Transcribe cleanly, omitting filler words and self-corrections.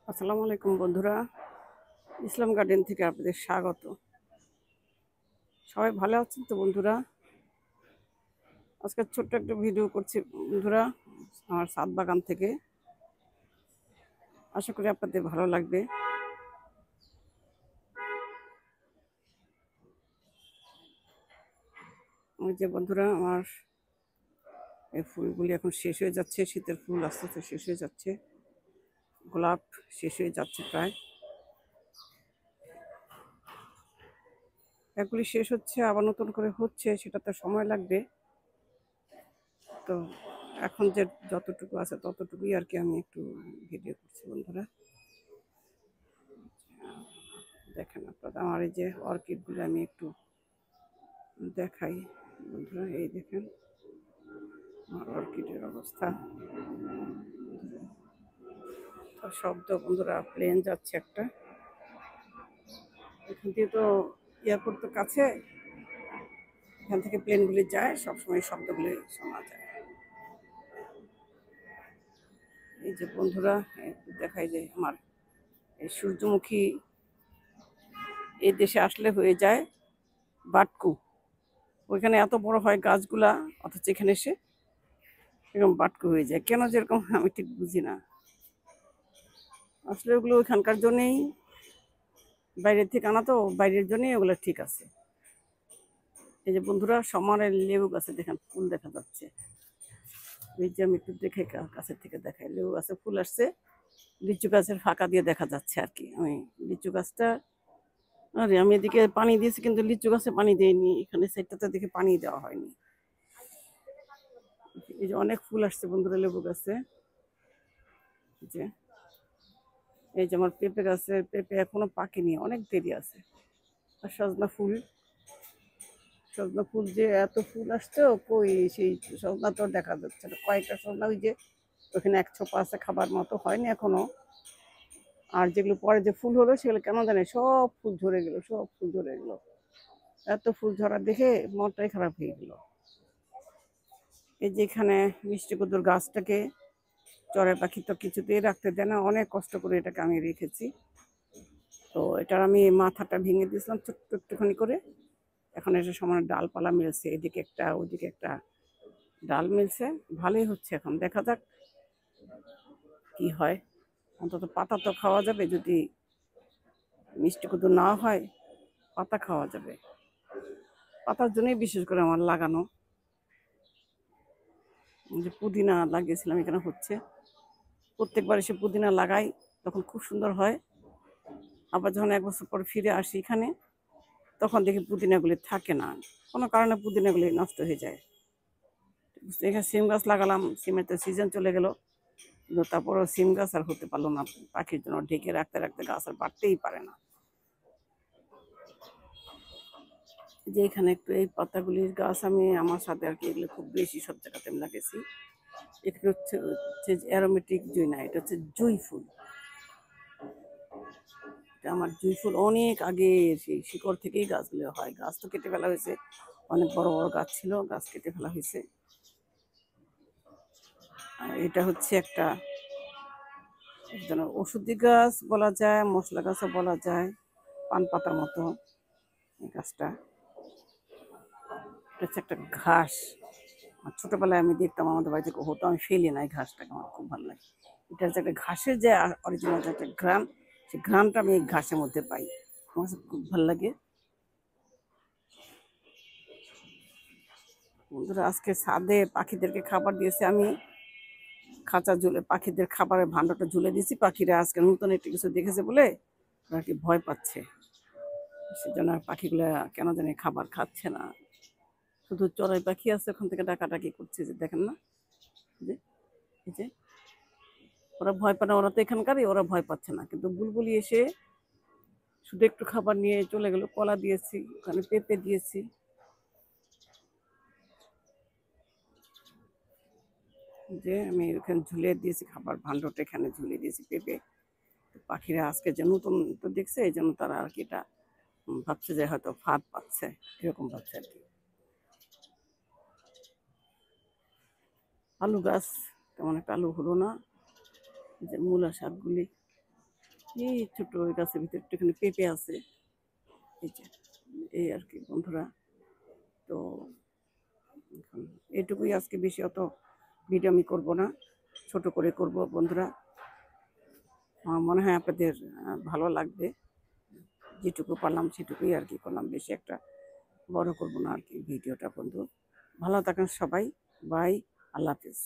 আসসালামু আলাইকুম বন্ধুরা, ইসলাম গার্ডেন থেকে আপনাদের স্বাগত। সবাই ভালো আছেন তো বন্ধুরা? আজকে ছোট্ট একটা ভিডিও করছি বন্ধুরা, আমার ছাদ বাগান থেকে। আশা করি আপনাদের ভালো লাগবে। ওই যে বন্ধুরা, আমার এই ফুলগুলি এখন শেষ হয়ে যাচ্ছে, শীতের ফুল আস্তে আস্তে শেষ হয়ে যাচ্ছে, গোলাপ শেষ হয়ে যাচ্ছে প্রায়। এগুলি শেষ হচ্ছে, আবার নতুন করে হচ্ছে, সেটাতে সময় লাগবে। তো এখন যে যতটুকু আছে ততটুকুই আর কি আমি একটু ভিডিও করছি বন্ধুরা। দেখেন আপনারা, আমার এই যে অর্কিডগুলো আমি একটু দেখাই বন্ধুরা। এই দেখেন আমার অর্কিডের অবস্থা। তো শব্দ বন্ধুরা, প্লেন যাচ্ছে একটা, এখান থেকে তো এয়ারপোর্ট তো কাছে, এখান থেকে প্লেনগুলি যায়, সবসময় শব্দগুলি শোনা যায়। এই যে বন্ধুরা, একটু দেখাই যে আমার এই সূর্যমুখী এই দেশে আসলে হয়ে যায় বাটকু। ওইখানে এত বড় হয় গাছগুলা, অথচ এখানে এসে এরকম বাটকু হয়ে যায়। কেন যেরকম আমি ঠিক বুঝি না। আসলে ওগুলো ওইখানকার জন্যেই, বাইরের থেকে আনা তো, বাইরের জন্যই ওগুলো ঠিক আছে। এই যে বন্ধুরা, সমানের লেবু গাছে দেখেন ফুল দেখা যাচ্ছে। এই যে আমি একটু দেখে কাছের থেকে দেখাই, লেবু গাছে ফুল আসছে, লিচু গাছের ফাঁকা দিয়ে দেখা যাচ্ছে আর কি। আমি লিচু গাছটা, আরে আমি এদিকে পানি দিয়েছি কিন্তু লিচু গাছে পানি দিইনি, এখানে সাইডটাতে দেখে পানি দেওয়া হয়নি। এই যে অনেক ফুল আসছে বন্ধুরা লেবু গাছে। যে এই যে আমার পেঁপে গাছের পেঁপে এখনো পাকেনি, অনেক দেরি আছে। আর সজনা ফুল, সজনা ফুল যে এত ফুল আসছে, কই সেই সজনা তো দেখা যাচ্ছে না। কয়েকটা সজনা ওই যে ওখানে এক ছোপা আছে, খাবার মতো হয়নি এখনো। আর যেগুলো পরে যে ফুল হলো সেগুলো কেন জানে সব ফুল ঝরে গেল, সব ফুল ঝরে গেল। এত ফুল ঝরা দেখে মনটাই খারাপ হয়ে গেল। এই যে এখানে মিষ্টি কুদুর গাছটাকে চড়াই পাখি তো কিছুতেই রাখতে দেয় না, অনেক কষ্ট করে এটাকে আমি রেখেছি। তো এটার আমি মাথাটা ভেঙে দিয়েছিলাম ছোট্ট একটুখানি করে। এখন এটা সমান ডালপালা মিলছে, এদিকে একটা ওদিকে একটা ডাল মিলছে, ভালোই হচ্ছে। এখন দেখা যাক কি হয়। অন্তত পাতা তো খাওয়া যাবে, যদি মিষ্টি কুদু না হয় পাতা খাওয়া যাবে। পাতার জন্যই বিশেষ করে আমার লাগানো। যে পুদিনা লাগিয়েছিলাম এখানে হচ্ছে, প্রত্যেকবার এসে পুদিনা লাগাই, তখন খুব সুন্দর হয়। আবার যখন এক বছর পর ফিরে আসি এখানে, তখন দেখি পুদিনাগুলি থাকে না, কোনো কারণে পুদিনাগুলি নষ্ট হয়ে যায়। এখানে সিম গাছ লাগালাম, সিমের তো সিজন চলে গেল, কিন্তু তারপরও সিম গাছ আর হতে পারলো না। পাখির জন্য ঢেকে রাখতে রাখতে গাছ আর বাড়তেই পারে না। যে এখানে একটু এই পাতাগুলির গাছ আমি আমার সাথে আর কি, এগুলো খুব বেশি সব জায়গাতে আমি লাগিয়েছি। এখানে হচ্ছে অ্যারোমেটিক জুই না, এটা হচ্ছে জুই ফুল। এটা আমার জুই ফুল অনেক আগে, সেই শিকড় থেকেই গাছগুলো হয়। গাছ তো কেটে ফেলা হয়েছে, অনেক বড় বড় গাছ ছিল, গাছ কেটে ফেলা হয়েছে। আর এটা হচ্ছে একটা যেন ওষুধি গাছ বলা যায়, মশলা গাছও বলা যায়, পান পাতার মতো এই গাছটা। এটা হচ্ছে একটা ঘাস। আর ছোটবেলায় আমি দেখতাম, আমাদের বাড়িতে হতো, আমি ফেলি না এই ঘাসটাকে, আমার খুব ভালো লাগে। এটা হচ্ছে একটা ঘাসের যে অরিজিনাল যে একটা ঘ্রাণ, সেই ঘ্রাণটা আমি এই ঘাসের মধ্যে পাই, আমার কাছে খুব ভালো লাগে। বন্ধুরা, আজকে ছাদে পাখিদেরকে খাবার দিয়েছি আমি, খাঁচা ঝুলে পাখিদের খাবারের ভাণ্ডারটা ঝুলে দিয়েছি। পাখিরা আজকে নতুন একটু কিছু দেখেছে বলে আর কি ভয় পাচ্ছে, সেজন্য আর পাখিগুলা কেন জানি খাবার খাচ্ছে না। শুধু চড়াই পাখি আছে, ওখান থেকে ডাকাডাকি করছে, যে দেখেন না, যে এই যে ওরা ভয় পায় না, ওরা তো এখানকারই, ওরা ভয় পাচ্ছে না। কিন্তু বুলবুলি এসে শুধু একটু খাবার নিয়ে চলে গেল। কলা দিয়েছি, ওখানে পেঁপে দিয়েছি। যে আমি ওখানে ঝুলিয়ে দিয়েছি, খাবার ভাণ্ডটা এখানে ঝুলিয়ে দিয়েছি পেঁপে। পাখিরা আজকে যে নতুন তো দেখছে, এই জন্য তারা আর কি এটা ভাবছে যে হয়তো ফাঁদ পাচ্ছে, এরকম ভাবছে আর কি। আলু গাছ তেমন একটা আলু হলো না, যে মূলা শাকগুলি এই ছোট ওই গাছের ভিতরে একটুখানি পেঁপে আছে। এই যে এই আর কি বন্ধুরা। তো এখন এটুকুই আজকে, বেশি অত ভিডিও আমি করবো না, ছোট করে করব বন্ধুরা। আমার মনে হয় আপনাদের ভালো লাগবে। যেটুকু পারলাম সেটুকুই আর কি করলাম, বেশি একটা বড় করব না আর কি ভিডিওটা বন্ধু। ভালো থাকেন সবাই, বাই, আল্লাহ হাফিজ।